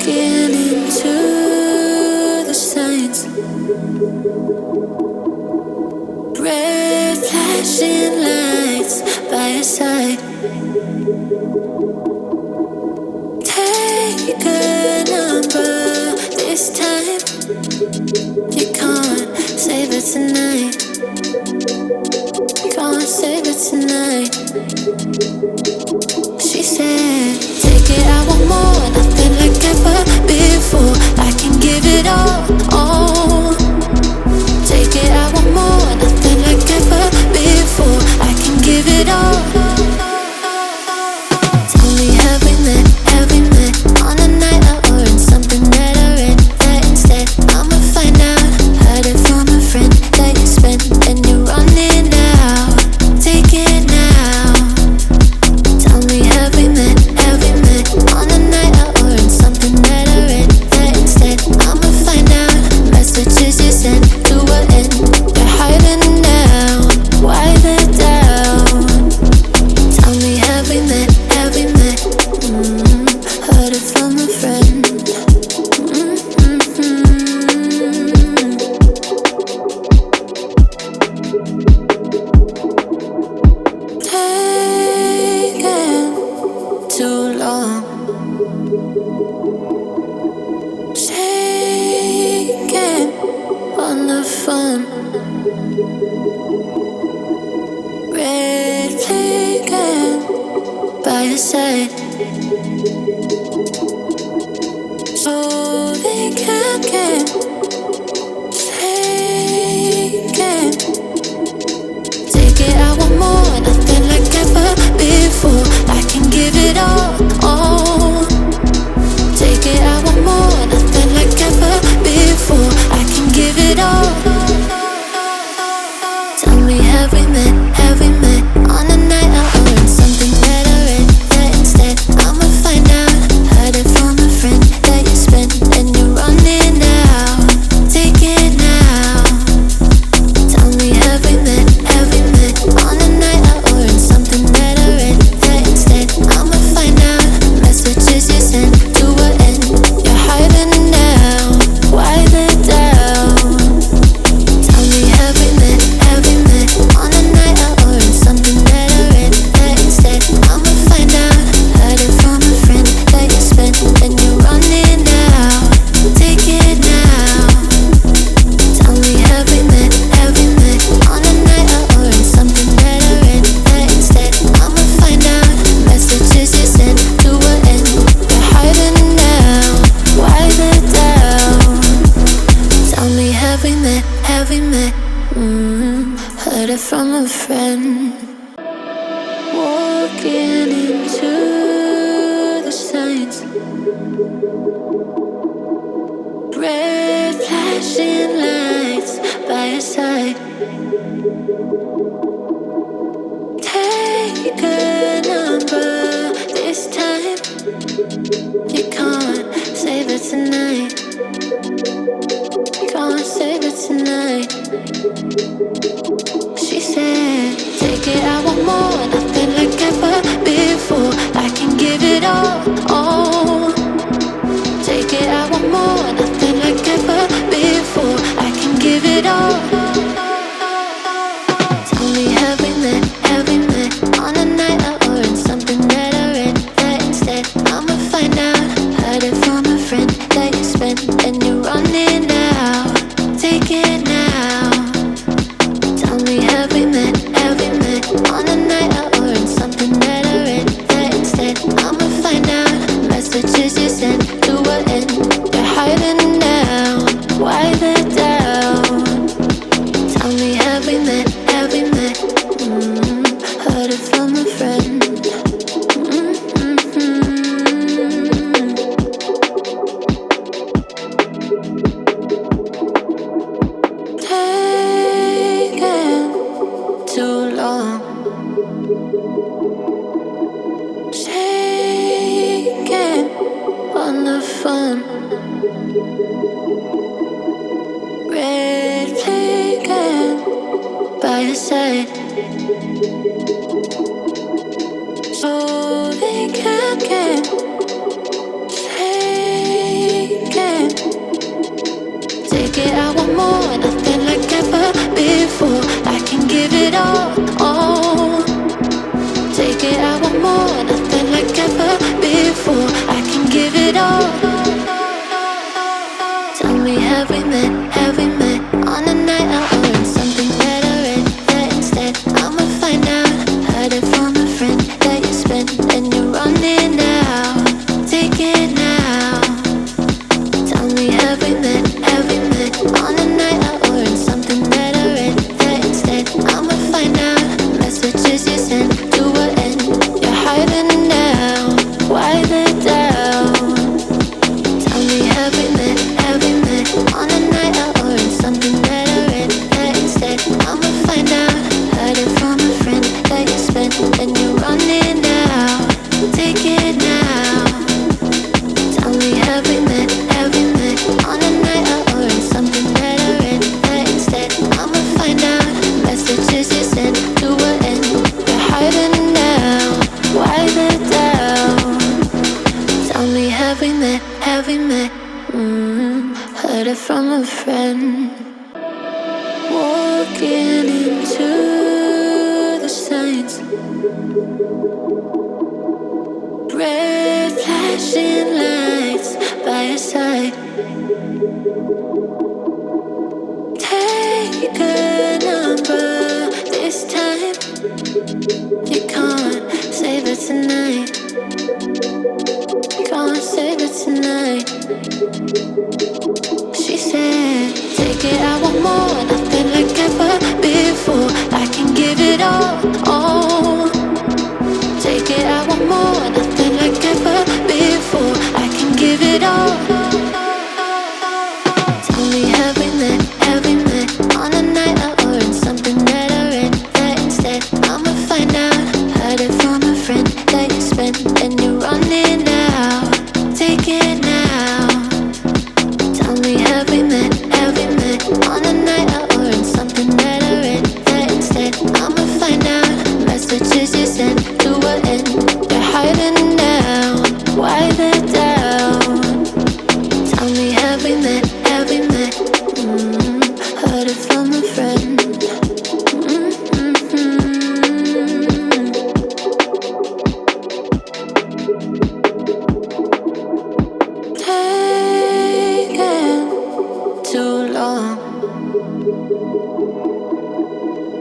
Walking into the signs, red flashing lights by your side. Take a number this time. You can't save it tonight. Can't save it tonight. She said, take it, I want more, nothing like ever before. I can give it all. Take it, I want more, nothing like ever before. I can give it all. Tell me, have we met on a night out or in something that I read? That instead, I'ma find out. Heard it from a friend that you spent and you're running out. Take it now. Tell me, have we met on a night out or in something that I read? That instead, I'ma find out. Messages you sent to an end. You're hiding now. Why the doubt? Tell me, have we met? Heard it from a friend. Taking too long. Shaking on the phone. Red flagging by your side. So they can't get taken. Take it, I want more, nothing like ever before. I can give it all. Take it, I want more, nothing like ever before. I can give it all. Tell me, have we met on a night out or in something that I read? That instead, I'ma find out. Heard it from a friend that you spent and you're running out. Take it now. Tell me, have we met on a night out or in something that I read? That instead, I'ma find out. Messages you sent to an end. You're hiding now. Why the doubt? Tell me, have we met on a night out or in something that I read? That instead, I'ma find out. Heard it from a friend that you spent and you're running out. Take it now. Tell me, have we met on a night out or in something that I read? That instead, I'ma find out. Messages you sent to an end. You're hiding now. Why the doubt? Tell me, have we met? Heard it from a friend. Walking into the signs, red flashing lights by your side. Take a number this time. You can't save it tonight. Can't save it tonight. She said, take it, I want more, nothing like ever before. I can give it all. Take it, I want more, nothing like ever before. I can give it all. Tell me, have we met on a night out or in something that I read? That instead, I'ma find out. Heard it from a friend that you spent and you're running out. Take it now. Tell me, have we met on a night out or in something that I read? That instead, I'ma find out. Messages you sent to an end. You're hiding now. Why the doubt? Tell me, have we met? Heard it from a friend. Taking too long. Shaking on the phone. Red flagging by your side. So they can't get taken. it, I want more, nothing like ever before. I can give it all, all. Take it, I want more, nothing like ever before. I can give it all. Tell me, have we met? Have we met on a night out or in something that I read? That instead I'ma find out. Heard it from a friend that you spent and you're running now. Take it now. Tell me, have we met? Have we met on a night out or in something that I read? That instead I'ma find out. Messages you sent to an end. You're hiding now. Why the doubt? Tell me, have we met? Have we met on a night out or in something that I read? That instead I'ma find out. Heard it from a friend that you spent and you're running now. Take it now. Tell me, have we met? Have we met on a night out or in something that I read? That instead I'ma find out. Messages you sent to an end. You're hiding now. Why the doubt? Tell me, have we met? Have we met? Heard it from a friend. Walking into the signs. Red flashing lights by your side. Take a number this time. You can't save it tonight. Can't save it tonight. She said, take it, I want more, nothing like ever before. I can give it all, all. Take it, I want more, nothing like ever before. I can give it all. Tell me, have we met? Have we met on a night out or in something that I read? That instead I'ma find out. Heard it from a friend that you spent and you're running now. Take it now. Tell me, have we met? Have we met on a night out or in something that I read? That instead I'ma find out. Messages you sent to an end. You're hiding now. Why the doubt? Tell me, have we met? Have we met? Heard it from a friend. Taking too long.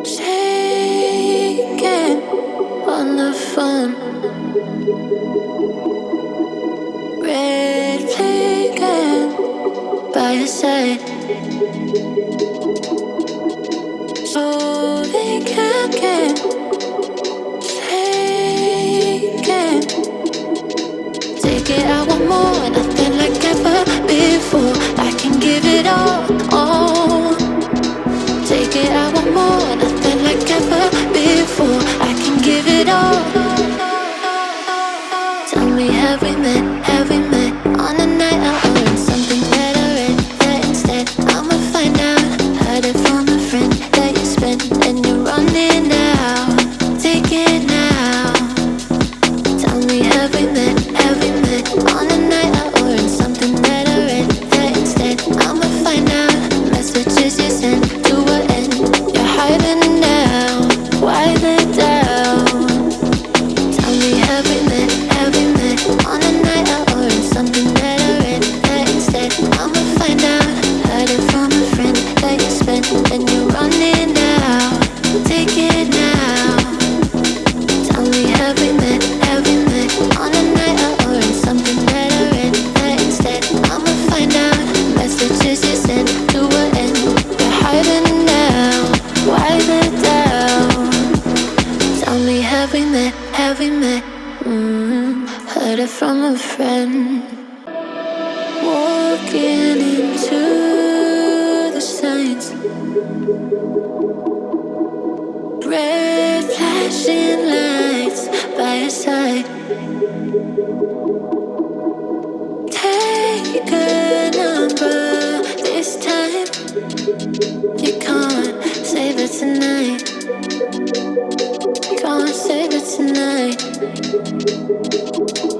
Shaking on the phone. Red flagging by your side. So they can't get taken. Take it, I want more, nothing like ever before. I can give it all, all. Take it, I want more, nothing like ever before. I can give it all. Tell me, have we met? Have we met on a night out or in something that I read? That instead I'ma find out. Heard it from a friend that you spent and you're running now. Take it now. Tell me, have we met? Have we met on a night out or in something that I read? That instead I'ma find out. Messages you sent to an end. You're hiding now. Why the doubt? Tell me, have we met? Have we met on a night out or in something that I read? That instead I'ma find out. Heard it from a friend that you spent and you're running now. Take it now. Tell me, have we met? Have we met on a night out or in something that I read? That instead I'ma find out. Messages you sent to an end. You're hiding now. Why the doubt? Tell me, have we met? Have we met? Heard it from a friend. Walking into the signs. Red flashing lights by your side. Take a number this time. You can't save it tonight. Can't save it tonight.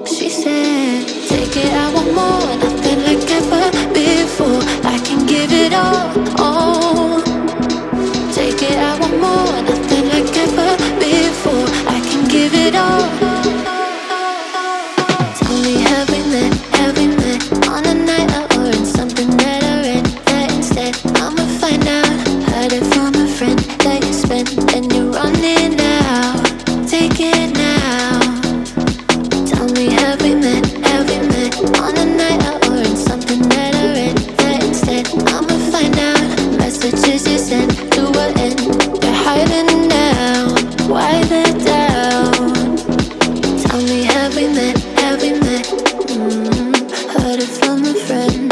She said, take it, I want more, nothing like ever before. I can give it all. Have we met on a night out or in something that I read? That instead I'ma find out messages you sent to what end? They're hiding now. Why they're down? Tell me, have we met? Have we met? Heard it from a friend.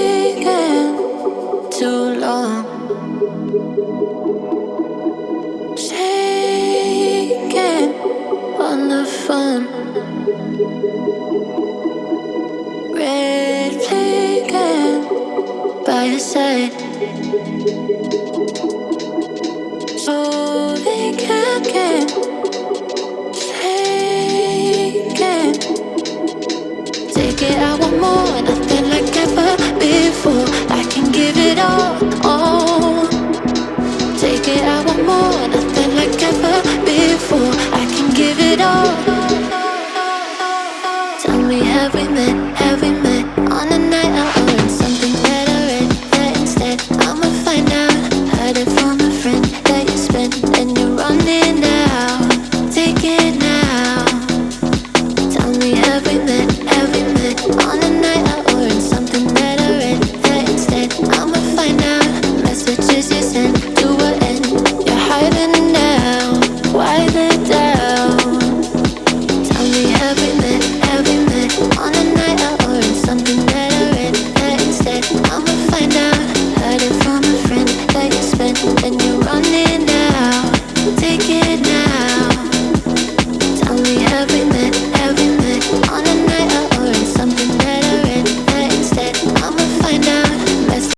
Taking too long, shaking on the phone, red flagging by your side. So they can't get